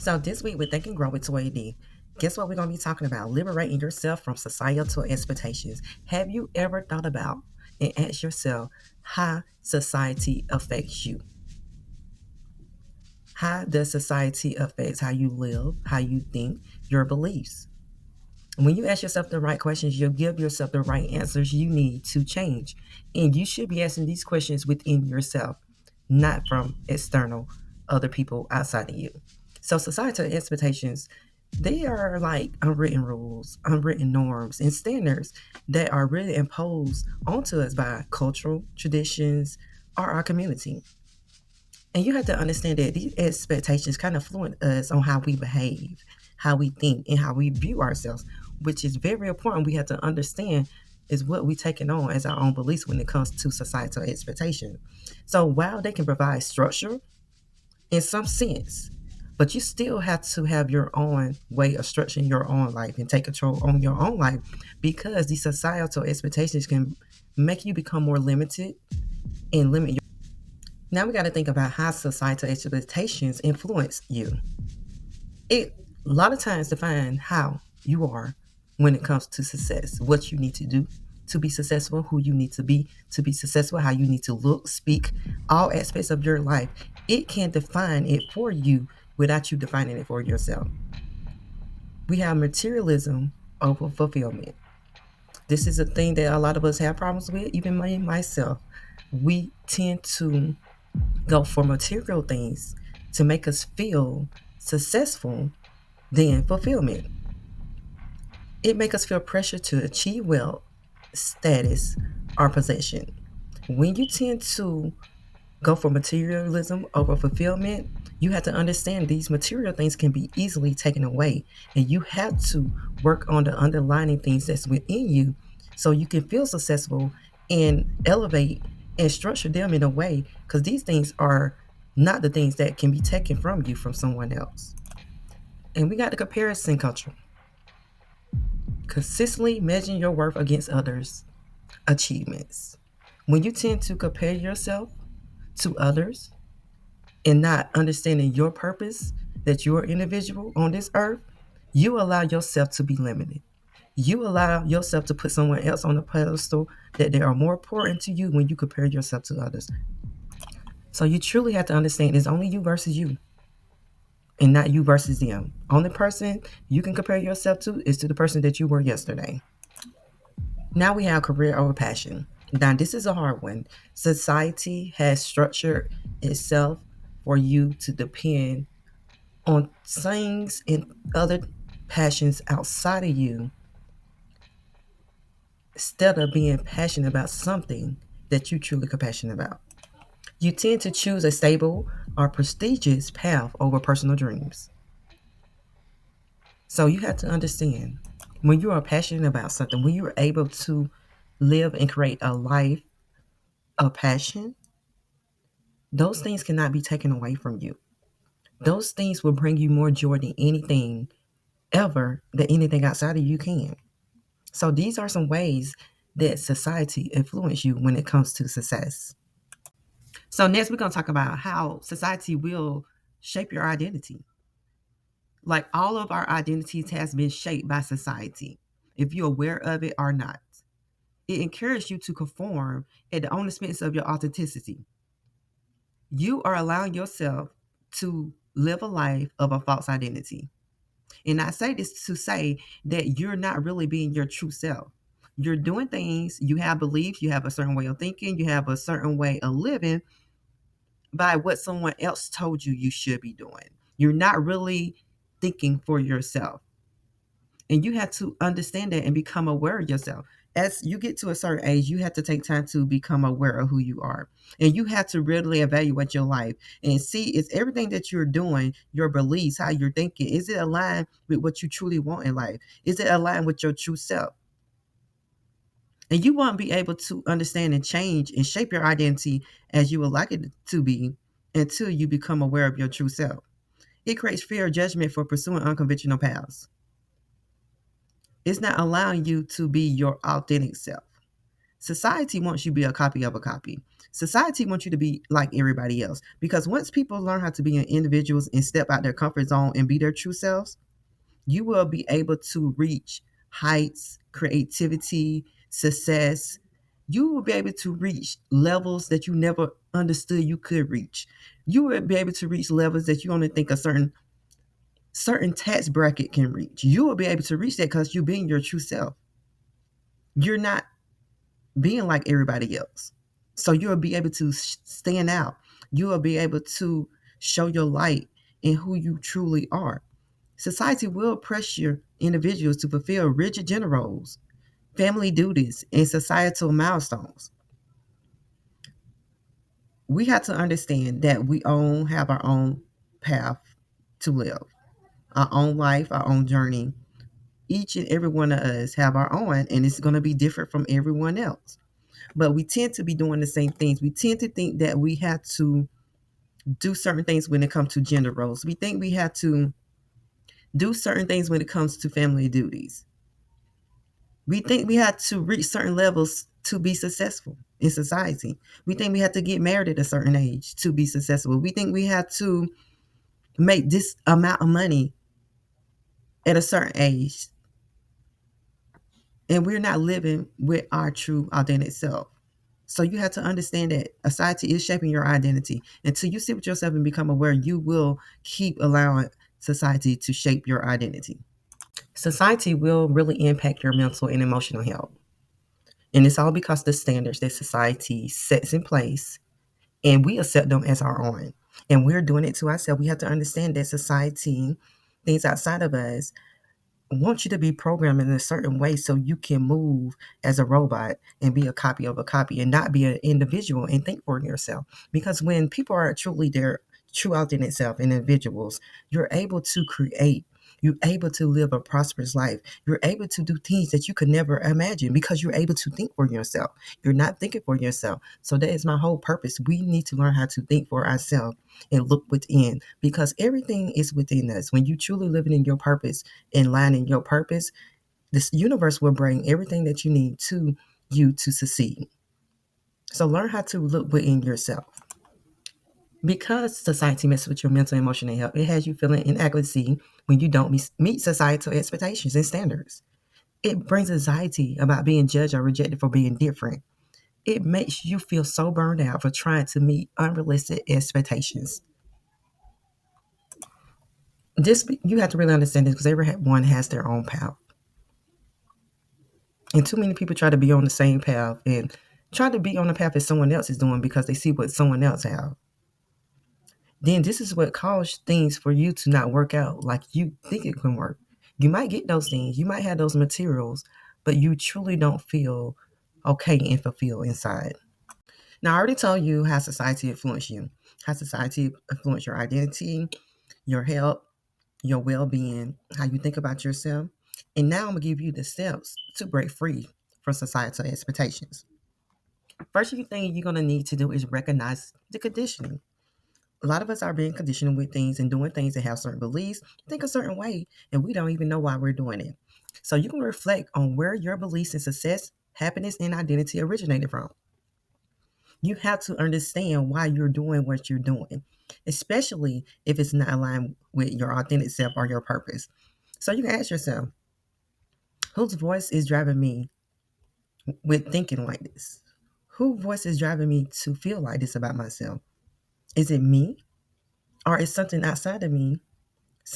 So this week with Think and Grow with ToyaD, guess what we're going to be talking about? Liberating yourself from societal expectations. Have you ever thought about and asked yourself how society affects you? How does society affect how you live, how you think, your beliefs? When you ask yourself the right questions, you'll give yourself the right answers you need to change. And you should be asking these questions within yourself, not from external other people outside of you. So societal expectations, they are like unwritten rules, unwritten norms, and standards that are really imposed onto us by cultural traditions or our community. And you have to understand that these expectations kind of influence us on how we behave, how we think, and how we view ourselves, which is very important. We have to understand is what we taking on as our own beliefs when it comes to societal expectation. So while they can provide structure in some sense, but you still have to have your own way of structuring your own life and take control on your own life because these societal expectations can make you become more limited and limit your. Now we got to think about how societal expectations influence you. It a lot of times define how you are when it comes to success, what you need to do to be successful, who you need to be successful, how you need to look, speak, all aspects of your life. It can define it for you without you defining it for yourself. We have materialism over fulfillment. This is a thing that a lot of us have problems with, even me myself. We tend to go for material things to make us feel successful than fulfillment. It makes us feel pressure to achieve wealth, status, or possession. When you tend to go for materialism over fulfillment, you have to understand these material things can be easily taken away, and you have to work on the underlying things that's within you so you can feel successful and elevate and structure them in a way because these things are not the things that can be taken from you from someone else. And we got the comparison culture. Consistently measuring your worth against others' achievements. When you tend to compare yourself to others and not understanding your purpose, that you're an individual on this earth, you allow yourself to be limited. You allow yourself to put someone else on a pedestal that they are more important to you when you compare yourself to others. So you truly have to understand it's only you versus you and not you versus them. Only person you can compare yourself to is to the person that you were yesterday. Now we have career over passion. Now, this is a hard one. Society has structured itself for you to depend on things and other passions outside of you instead of being passionate about something that you truly compassionate about. You tend to choose a stable or prestigious path over personal dreams. So you have to understand when you are passionate about something, when you are able to live and create a life of passion, those things cannot be taken away from you. Those things will bring you more joy than anything ever that anything outside of you can. So these are some ways that society influence you when it comes to success. So next we're going to talk about how society will shape your identity. Like all of our identities has been shaped by society, if you're aware of it or not. It encourages you to conform at the own expense of your authenticity. You are allowing yourself to live a life of a false identity. And I say this to say that you're not really being your true self. You're doing things, you have beliefs, you have a certain way of thinking, you have a certain way of living by what someone else told you you should be doing. You're not really thinking for yourself. And you have to understand that and become aware of yourself. As you get to a certain age, you have to take time to become aware of who you are. And you have to really evaluate your life and see is everything that you're doing, your beliefs, how you're thinking, is it aligned with what you truly want in life? Is it aligned with your true self? And you won't be able to understand and change and shape your identity as you would like it to be until you become aware of your true self. It creates fear of judgment for pursuing unconventional paths. It's not allowing you to be your authentic self. Society wants you to be a copy of a copy. Society wants you to be like everybody else. Because once people learn how to be individuals and step out their comfort zone and be their true selves, you will be able to reach heights, creativity, success. You will be able to reach levels that you never understood you could reach. You will be able to reach levels that you only think a certain tax bracket can reach. You will be able to reach that because you're being your true self. You're not being like everybody else. So you'll be able to stand out. You will be able to show your light in who you truly are. Society will pressure individuals to fulfill rigid gender roles, family duties, and societal milestones. We have to understand that we all have our own path to live, our own life, our own journey. Each and every one of us have our own, and it's going to be different from everyone else. But we tend to be doing the same things. We tend to think that we have to do certain things when it comes to gender roles. We think we have to do certain things when it comes to family duties. We think we have to reach certain levels to be successful in society. We think we have to get married at a certain age to be successful. We think we have to make this amount of money at a certain age. And we're not living with our true authentic self. So you have to understand that society is shaping your identity. Until you sit with yourself and become aware, you will keep allowing society to shape your identity. Society will really impact your mental and emotional health. And it's all because the standards that society sets in place and we accept them as our own. And we're doing it to ourselves. We have to understand that society, things outside of us, want you to be programmed in a certain way so you can move as a robot and be a copy of a copy and not be an individual and think for yourself. Because when people are truly their true authentic self, individuals, you're able to create. You're able to live a prosperous life. You're able to do things that you could never imagine because you're able to think for yourself. You're not thinking for yourself. So that is my whole purpose. We need to learn how to think for ourselves and look within because everything is within us. When you truly living in your purpose and line in your purpose, this universe will bring everything that you need to you to succeed. So learn how to look within yourself. Because society messes with your mental and emotional health, it has you feeling inadequacy when you don't meet societal expectations and standards. It brings anxiety about being judged or rejected for being different. It makes you feel so burned out for trying to meet unrealistic expectations. This you have to really understand this because everyone has their own path, and too many people try to be on the same path and try to be on the path that someone else is doing because they see what someone else have. Then this is what caused things for you to not work out like you think it can work. You might get those things, you might have those materials, but you truly don't feel okay and fulfilled inside. Now, I already told you how society influenced you, how society influenced your identity, your health, your well-being, how you think about yourself. And now I'm gonna give you the steps to break free from societal expectations. First thing you're gonna need to do is recognize the conditioning. A lot of us are being conditioned with things and doing things that have certain beliefs, think a certain way, and we don't even know why we're doing it. So you can reflect on where your beliefs in success, happiness, and identity originated from. You have to understand why you're doing what you're doing, especially if it's not aligned with your authentic self or your purpose. So you can ask yourself, whose voice is driving me with thinking like this? Whose voice is driving me to feel like this about myself? Is it me? Or is something outside of me?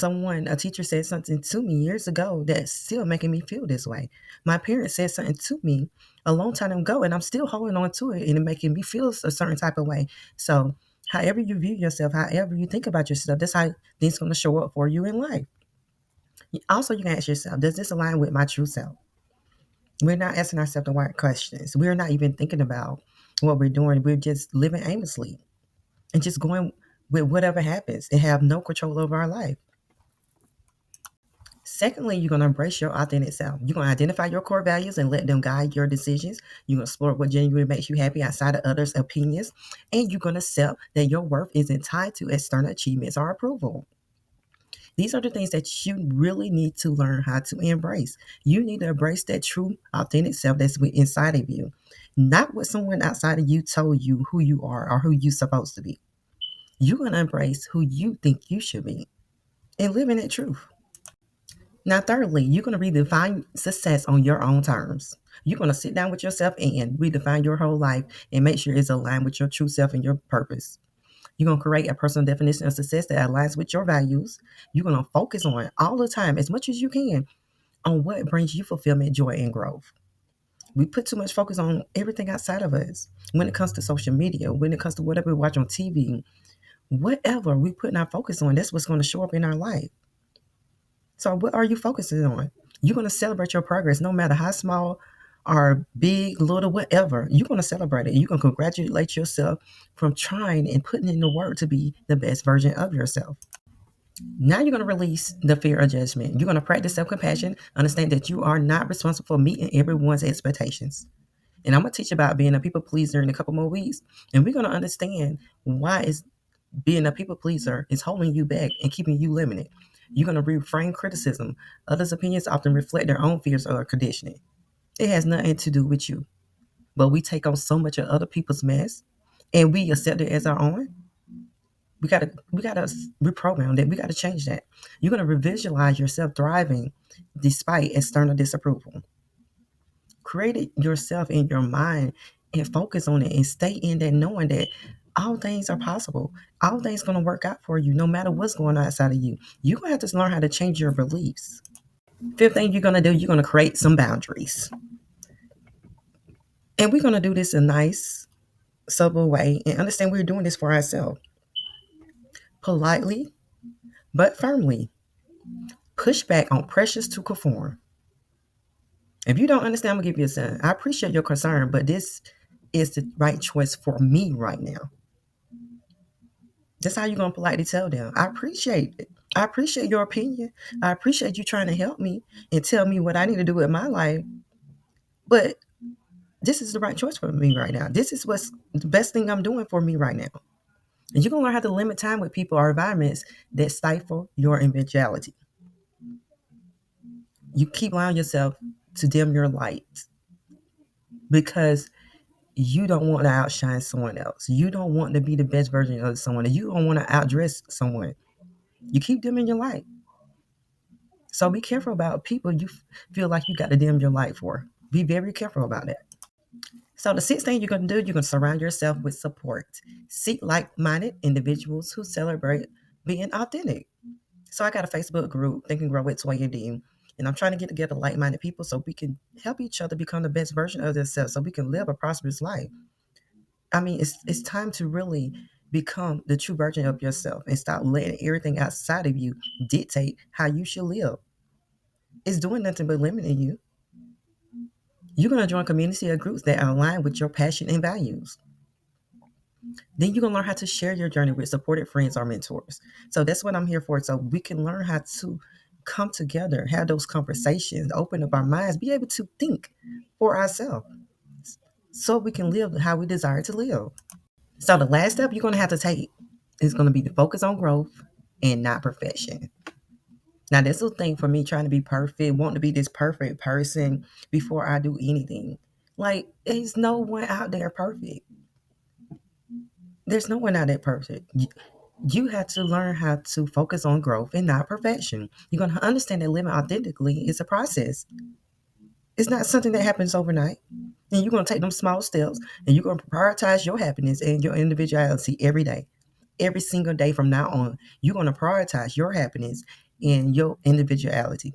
A teacher said something to me years ago that's still making me feel this way. My parents said something to me a long time ago, and I'm still holding on to it and it making me feel a certain type of way. So, however you view yourself, however you think about yourself, that's how things going to show up for you in life. Also, you can ask yourself, does this align with my true self? We're not asking ourselves the right questions. We're not even thinking about what we're doing. We're just living aimlessly and just going with whatever happens and have no control over our life. Secondly, you're going to embrace your authentic self. You're going to identify your core values and let them guide your decisions. You're going to explore what genuinely makes you happy outside of others' opinions. And you're going to accept that your worth isn't tied to external achievements or approval. These are the things that you really need to learn how to embrace. You need to embrace that true, authentic self that's inside of you, not what someone outside of you told you who you are or who you're supposed to be. You're going to embrace who you think you should be and live in that truth. Now, thirdly, you're going to redefine success on your own terms. You're going to sit down with yourself and redefine your whole life and make sure it's aligned with your true self and your purpose. You're going to create a personal definition of success that aligns with your values. You're going to focus on all the time, as much as you can, on what brings you fulfillment, joy, and growth. We put too much focus on everything outside of us. When it comes to social media, when it comes to whatever we watch on TV, whatever we put our focus on, that's what's going to show up in our life. So what are you focusing on? You're going to celebrate your progress no matter how small or big, little, whatever. You're going to celebrate it. You're going to congratulate yourself from trying and putting in the work to be the best version of yourself. Now you're going to release the fear of judgment. You're going to practice self-compassion. Understand that you are not responsible for meeting everyone's expectations. And I'm going to teach about being a people pleaser in a couple more weeks. And we're going to understand why is being a people pleaser is holding you back and keeping you limited. You're going to reframe criticism. Others' opinions often reflect their own fears or conditioning. It has nothing to do with you. But we take on so much of other people's mess and we accept it as our own. We gotta reprogram that. We gotta change that. You're gonna revisualize yourself thriving despite external disapproval. Create it yourself in your mind and focus on it and stay in that knowing that all things are possible. All things gonna work out for you no matter what's going on outside of you. You're gonna have to learn how to change your beliefs. Fifth thing you're gonna do, you're gonna create some boundaries. And we're gonna do this in a nice, subtle way and understand we're doing this for ourselves. Politely but firmly. Push back on pressures to conform. If you don't understand, I'm gonna give you a sign. I appreciate your concern, but this is the right choice for me right now. That's how you're gonna politely tell them. I appreciate it. I appreciate your opinion. I appreciate you trying to help me and tell me what I need to do with my life. But this is the right choice for me right now. This is what's the best thing I'm doing for me right now. And you're gonna learn how to limit time with people or environments that stifle your individuality. You keep allowing yourself to dim your light because you don't want to outshine someone else. You don't want to be the best version of someone. You don't want to outdress someone. You keep dimming your light. So be careful about people you feel like you got to dim your light for. Be very careful about that. So the sixth thing you're going to do, you're going to surround yourself with support. Seek like-minded individuals who celebrate being authentic. So I got a Facebook group, Think and Grow with ToyaD, and I'm trying to get together like-minded people so we can help each other become the best version of themselves so we can live a prosperous life. I mean, it's time to really become the true version of yourself and stop letting everything outside of you dictate how you should live. It's doing nothing but limiting you. You're going to join a community of groups that align with your passion and values. Then you're going to learn how to share your journey with supported friends or mentors. So that's what I'm here for. So we can learn how to come together, have those conversations, open up our minds, be able to think for ourselves so we can live how we desire to live. So the last step you're going to have to take is going to be to focus on growth and not perfection. Now, this is the thing for me trying to be perfect, wanting to be this perfect person before I do anything. Like, there's no one out there perfect. There's no one out there perfect. You have to learn how to focus on growth and not perfection. You're going to understand that living authentically is a process. It's not something that happens overnight. And you're going to take them small steps and you're going to prioritize your happiness and your individuality every day. Every single day from now on, you're going to prioritize your happiness and your individuality.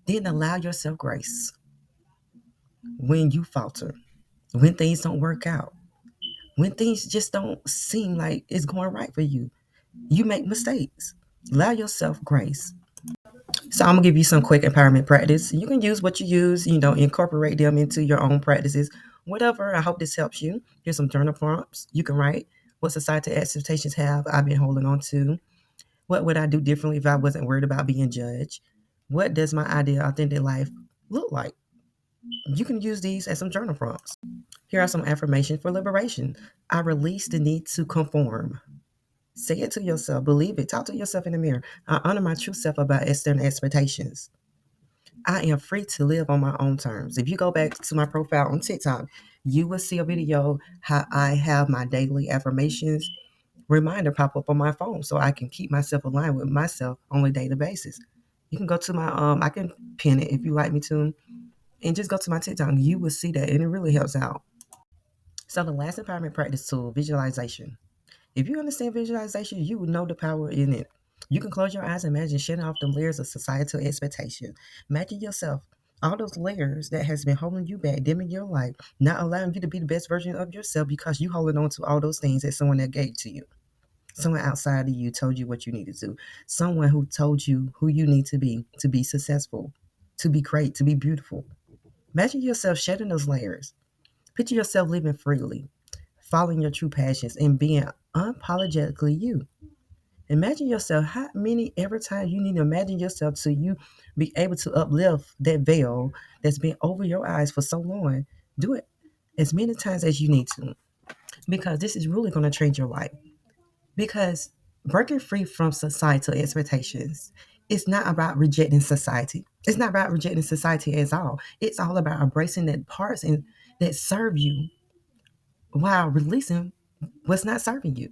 Then allow yourself grace when you falter, when things don't work out, when things just don't seem like it's going right for you. You make mistakes. Allow yourself grace. So I'm gonna give you some quick empowerment practice. You can use what you use, incorporate them into your own practices. Whatever. I hope this helps you. Here's some journal prompts. You can write what society expectations have I've been holding on to. What would I do differently if I wasn't worried about being judged? What does my ideal authentic life look like? You can use these as some journal prompts. Here are some affirmations for liberation. I release the need to conform. Say it to yourself. Believe it. Talk to yourself in the mirror. I honor my true self about external expectations. I am free to live on my own terms. If you go back to my profile on TikTok, you will see a video how I have my daily affirmations reminder pop up on my phone so I can keep myself aligned with myself on a daily basis. You can go to my I can pin it if you like me to, and just go to my TikTok. You will see that, and it really helps out. So the last empowerment practice tool, visualization. If you understand visualization, you will know the power in it. You can close your eyes and imagine shedding off them layers of societal expectation. Imagine yourself, all those layers that has been holding you back, dimming your light, not allowing you to be the best version of yourself because you holding on to all those things that someone that gave to you. Someone outside of you told you what you need to do. Someone who told you who you need to be successful, to be great, to be beautiful. Imagine yourself shedding those layers. Picture yourself living freely, following your true passions, and being unapologetically you. Imagine yourself how many every time you need to imagine yourself to you be able to uplift that veil that's been over your eyes for so long. Do it as many times as you need to because this is really going to change your life. Because breaking free from societal expectations is not about rejecting society. It's not about rejecting society at all. It's all about embracing the parts and that serve you while releasing what's not serving you.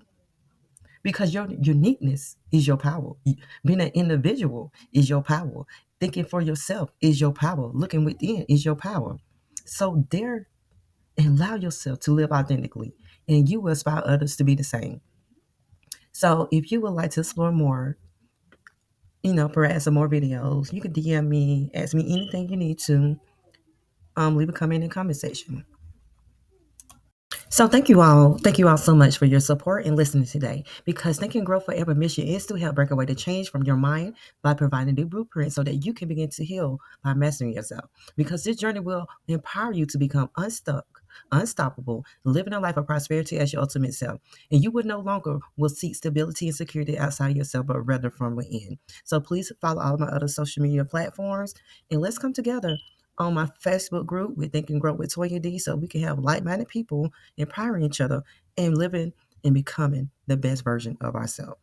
Because your uniqueness is your power. Being an individual is your power. Thinking for yourself is your power. Looking within is your power. So dare and allow yourself to live authentically, and you will inspire others to be the same. So if you would like to explore more, perhaps some more videos, you can DM me, ask me anything you need to. Leave a comment in the comment section. So thank you all. Thank you all so much for your support and listening today. Because Think and Grow Forever mission is to help break away the change from your mind by providing the blueprint so that you can begin to heal by mastering yourself. Because this journey will empower you to become unstuck, unstoppable, living a life of prosperity as your ultimate self. And you would no longer will seek stability and security outside yourself, but rather from within. So please follow all my other social media platforms and let's come together on my Facebook group with Think and Grow with Toya D so we can have like-minded people empowering each other and living and becoming the best version of ourselves.